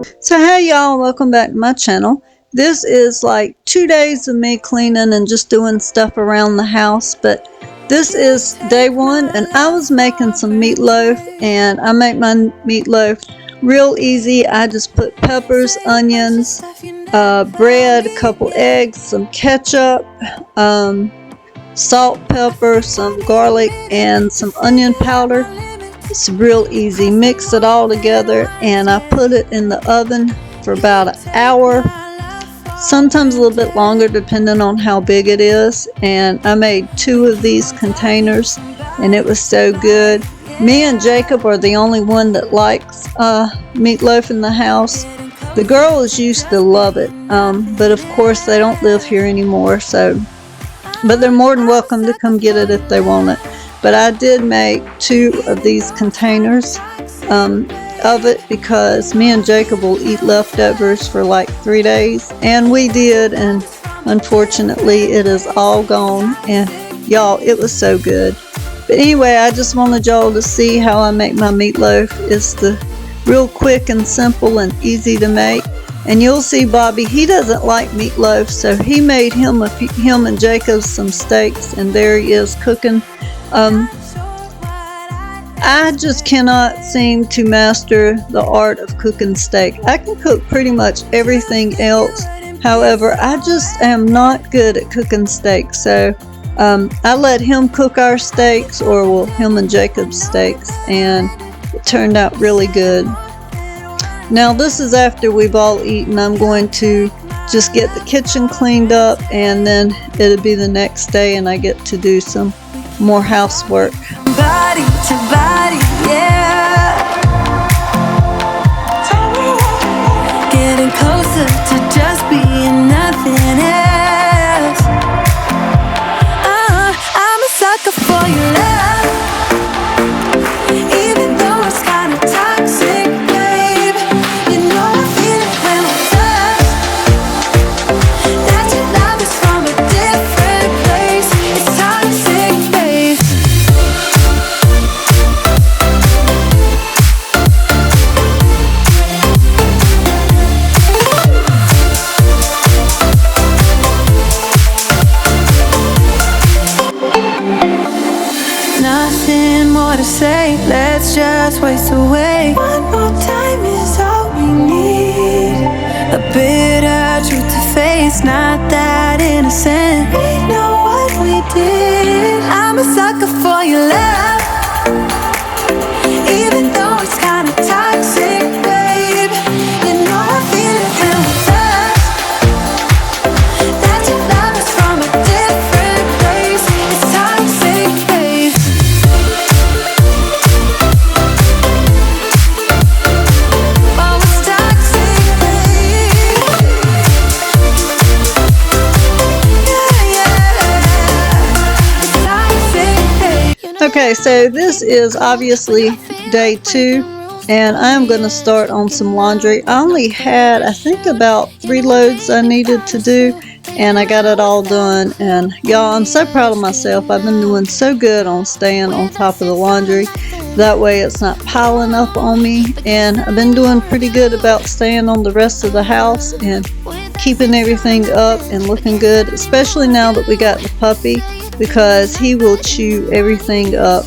So hey y'all, welcome back to my channel. This is like 2 days of me cleaning and just doing stuff around the house, but this is day one and I was making some meatloaf, and I make my meatloaf real easy. I just put peppers, onions, bread, a couple eggs, some ketchup, salt, pepper, some garlic, and some onion powder. It's real easy. Mix it all together and I put it in the oven for about an hour, sometimes a little bit longer depending on how big it is. And I made 2 of these containers and it was so good. Me and Jacob are the only one that likes meatloaf in the house. The girls used to love it, but of course they don't live here anymore, but they're more than welcome to come get it if they want it. But I did make 2 of these containers of it because me and Jacob will eat leftovers for like 3 days. And we did, and unfortunately it is all gone. And y'all, it was so good. But anyway, I just wanted y'all to see how I make my meatloaf. It's the real quick and simple and easy to make. And you'll see Bobby, he doesn't like meatloaf, so he made him and Jacob some steaks, and there he is cooking. I just cannot seem to master the art of cooking steak. I can cook pretty much everything else. However, I just am not good at cooking steak. So I let him cook our steaks, or well, him and Jacob's steaks, and it turned out really good. Now this is after we've all eaten. I'm going to just get the kitchen cleaned up, and then it'll be the next day and I get to do some more housework. Body to body, yeah. Getting closer to just being nothing else. I'm a sucker for your love, even though it's kinda toxic, babe. You know I feel it when we touch. That your love is from a different place. It's toxic, babe. Nothing more to say, let's just waste away. One more time is all we need. A bitter truth to face, not that innocent. We know what we did. I'm a sucker for your love, even though it's kinda toxic, babe. You know I feel it when we touch. That your love is from a different place. It's toxic, babe. Oh, it's toxic, babe. Yeah, it's toxic, babe. Okay, so this is obviously day 2, and I'm going to start on some laundry. I only had, I think, about 3 loads I needed to do, and I got it all done. And y'all, I'm so proud of myself. I've been doing so good on staying on top of the laundry. That way it's not piling up on me, and I've been doing pretty good about staying on the rest of the house and keeping everything up and looking good, especially now that we got the puppy, because he will chew everything up.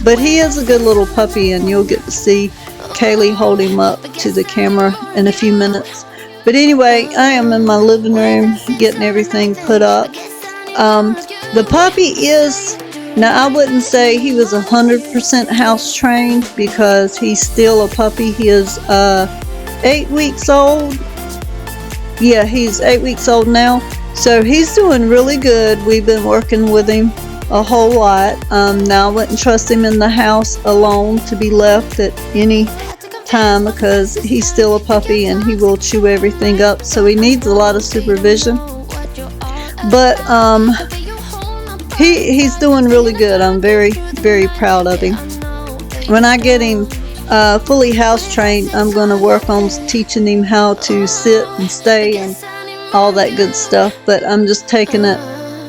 But he is a good little puppy, and you'll get to see Kaylee hold him up to the camera in a few minutes. But anyway, I am in my living room getting everything put up. The puppy is, now I wouldn't say he was 100% house trained because he's still a puppy. He is 8 weeks old. Yeah, he's 8 weeks old now. So he's doing really good. We've been working with him a whole lot. Now I wouldn't trust him in the house alone to be left at any time because he's still a puppy and he will chew everything up. So he needs a lot of supervision. But he's doing really good. I'm very, very proud of him. When I get him fully house trained, I'm going to work on teaching him how to sit and stay and all that good stuff. But I'm just taking it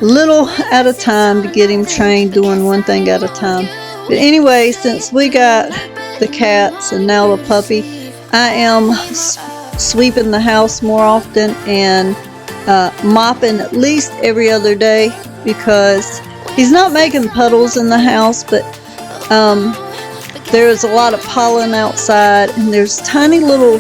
little at a time to get him trained, doing one thing at a time. But anyway, since we got the cats and now the puppy, I am sweeping the house more often and mopping at least every other day, because he's not making puddles in the house, but there's a lot of pollen outside, and there's tiny little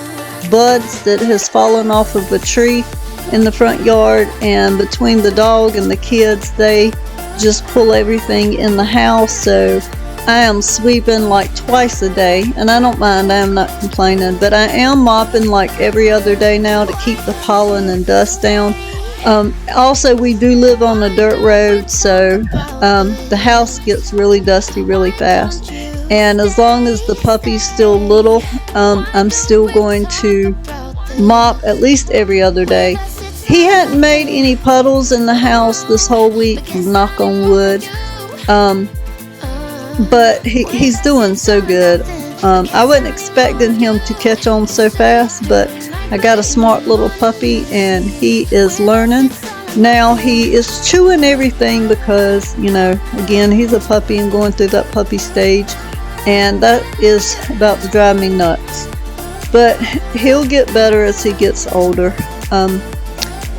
buds that has fallen off of a tree in the front yard, and between the dog and the kids, they just pull everything in the house. So I am sweeping like twice a day, and I don't mind, I am not complaining, but I am mopping like every other day now to keep the pollen and dust down. Also, we do live on a dirt road, so the house gets really dusty really fast. And as long as the puppy's still little, I'm still going to mop at least every other day. He hadn't made any puddles in the house this whole week, knock on wood, but he's doing so good. I wasn't expecting him to catch on so fast, but I got a smart little puppy and he is learning. Now he is chewing everything because, you know, again, he's a puppy and going through that puppy stage, and that is about to drive me nuts. But he'll get better as he gets older.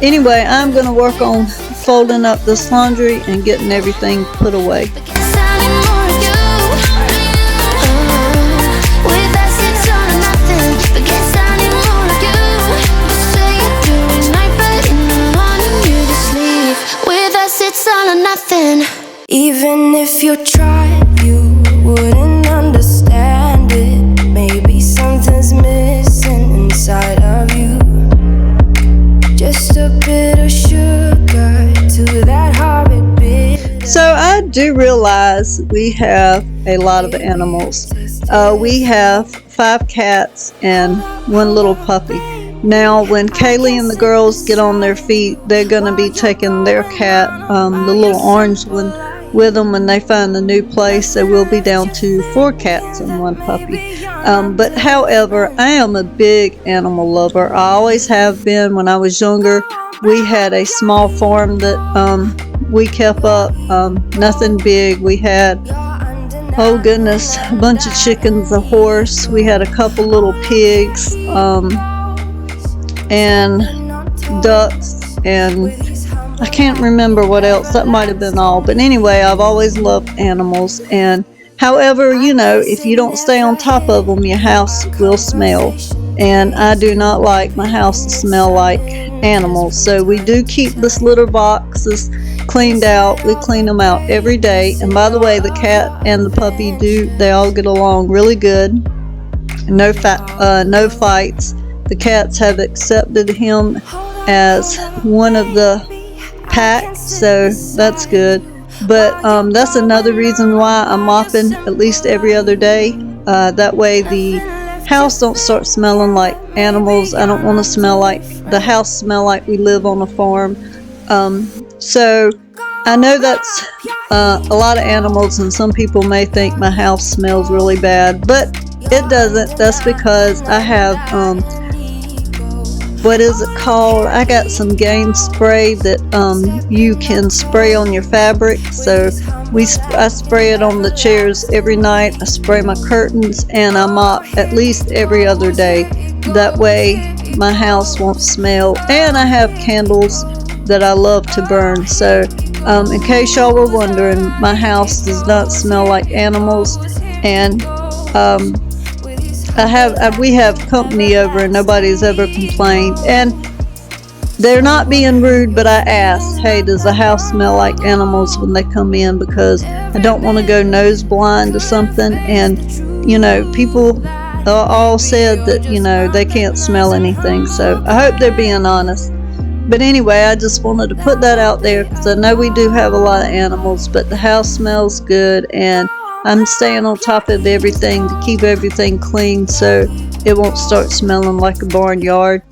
Anyway, I'm going to work on folding up this laundry and getting everything put away. Even if you tried, you wouldn't understand it. Maybe something's missing inside of you. Just a bit of sugar to that horrid bit. So I do realize we have a lot of animals. We have 5 cats and 1 little puppy. Now, when Kaylee and the girls get on their feet, they're going to be taking their cat, the little orange one, with them when they find a new place. So we'll be down to 4 cats and 1 puppy. But however, I am a big animal lover. I always have been. When I was younger, we had a small farm that we kept up. Nothing big. We had, oh goodness, a bunch of chickens, a horse. We had a couple little pigs. And ducks, and I can't remember what else. That might have been all. But anyway, I've always loved animals. And however, you know, if you don't stay on top of them, your house will smell. And I do not like my house to smell like animals. So we do keep this litter boxes cleaned out. We clean them out every day. And by the way, the cat and the puppy they all get along really good. No fights. The cats have accepted him as one of the pack, so that's good. But that's another reason why I'm mopping at least every other day. That way the house don't start smelling like animals. I don't want to the house smell like we live on a farm. So I know that's a lot of animals, and some people may think my house smells really bad, but it doesn't. That's because I have what is it called? I got some game spray that you can spray on your fabric. So I spray it on the chairs every night. I spray my curtains, and I mop at least every other day. That way my house won't smell. And I have candles that I love to burn. So in case y'all were wondering, my house does not smell like animals. And we have company over and nobody's ever complained, and they're not being rude, but I ask, hey, does the house smell like animals when they come in, because I don't want to go nose blind to something. And you know, people all said that, you know, they can't smell anything, so I hope they're being honest. But anyway, I just wanted to put that out there because I know we do have a lot of animals, but the house smells good, and I'm staying on top of everything to keep everything clean so it won't start smelling like a barnyard.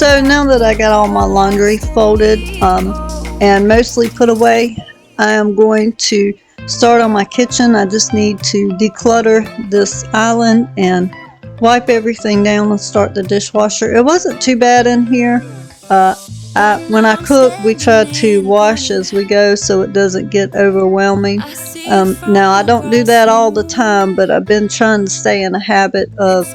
So now that I got all my laundry folded and mostly put away, I am going to start on my kitchen. I just need to declutter this island and wipe everything down and start the dishwasher. It wasn't too bad in here. When I cook, we try to wash as we go so it doesn't get overwhelming. Now, I don't do that all the time, but I've been trying to stay in a habit of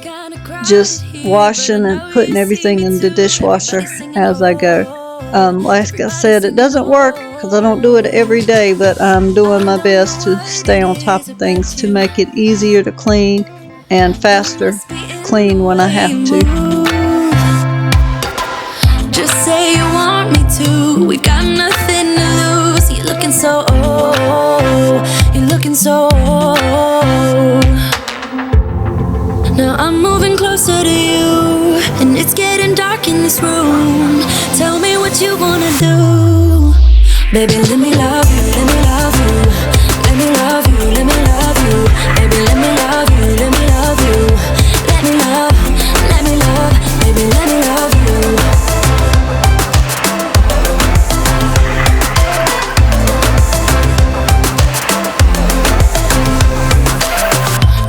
just washing and putting everything in the dishwasher as I go. Like I said, it doesn't work because I don't do it every day, but I'm doing my best to stay on top of things to make it easier to clean and faster clean when I have to. Just say you want me to. We've got nothing to lose. You're looking so old. You're looking so old. Now I'm moving closer to you, and it's getting dark in this room. Tell me what you wanna do. Baby, let me love you, let me love you. Let me love you, let me love you. Baby, let me love you, let me love you. Let me love, baby, let me love you.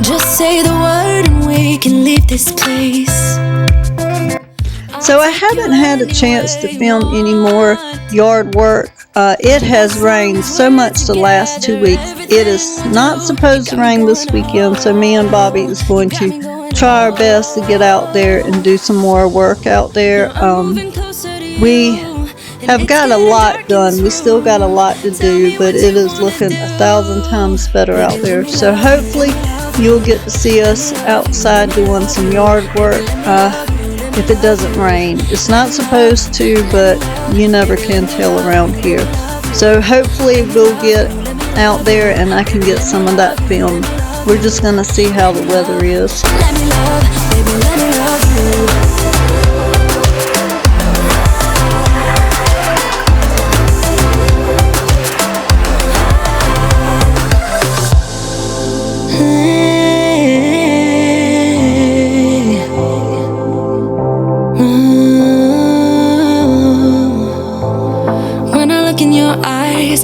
Just say the word and we can leave this place. So I haven't had a chance to film any more yard work. It has rained so much the last 2 weeks. It is not supposed to rain this weekend, so me and Bobby is going to try our best to get out there and do some more work out there. We have got a lot done. We still got a lot to do, but it is looking 1,000 times better out there. So hopefully you'll get to see us outside doing some yard work if it doesn't rain. It's not supposed to, but you never can tell around here. So hopefully we'll get out there and I can get some of that filmed. We're just going to see how the weather is. Let me love, baby, let me love you.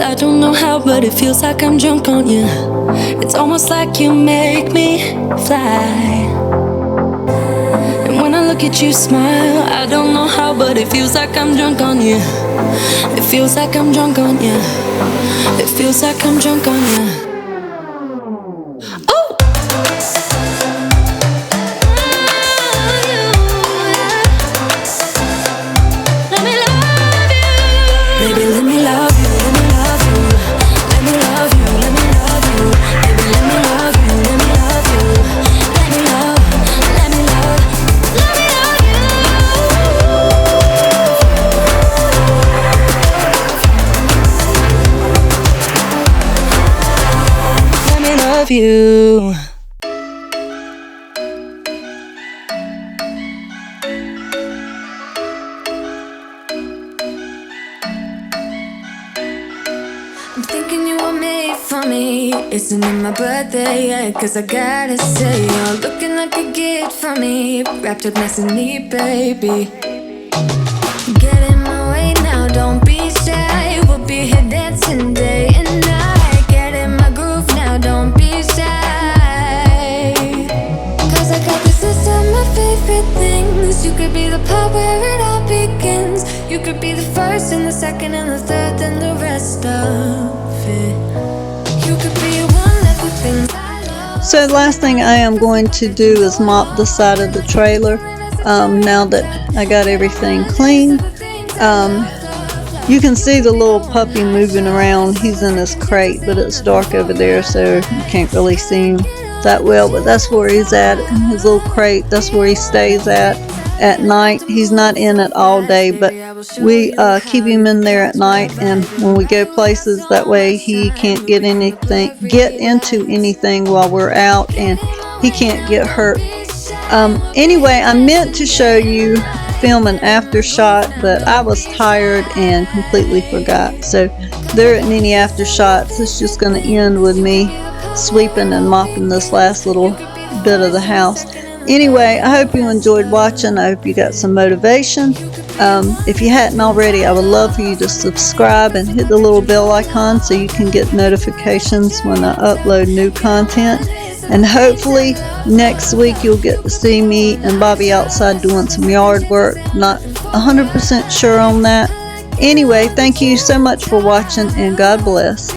I don't know how, but it feels like I'm drunk on you. It's almost like you make me fly. And when I look at you smile, I don't know how, but it feels like I'm drunk on you. It feels like I'm drunk on you. It feels like I'm drunk on you. You. I'm thinking you were made for me. Isn't it my birthday yet? Cause I gotta say, you're looking like a gift for me. Wrapped up nice and neat, baby. Get in my way now, don't be shy. We'll be here dancing day and night. Get in my groove now, don't be shy. Cause I got this list of my favorite things. You could be the part where it all begins. You could be the first and the second and the third and the rest of it. You could be one of the things I love. So the last thing I am going to do is mop the side of the trailer. Now that I got everything clean. You can see the little puppy moving around. He's in his crate, but it's dark over there, so you can't really see him that well, but that's where he's at, in his little crate. That's where he stays at night. He's not in it all day, but we keep him in there at night, and when we go places, that way he can't get into anything while we're out, and he can't get hurt. Anyway, I meant to show you film an after shot, but I was tired and completely forgot. So there isn't any after shots. It's just going to end with me sweeping and mopping this last little bit of the house. Anyway, I hope you enjoyed watching. I hope you got some motivation. If you hadn't already, I would love for you to subscribe and hit the little bell icon so you can get notifications when I upload new content. And hopefully next week you'll get to see me and Bobby outside doing some yard work. Not 100% sure on that. Anyway, thank you so much for watching, and God bless.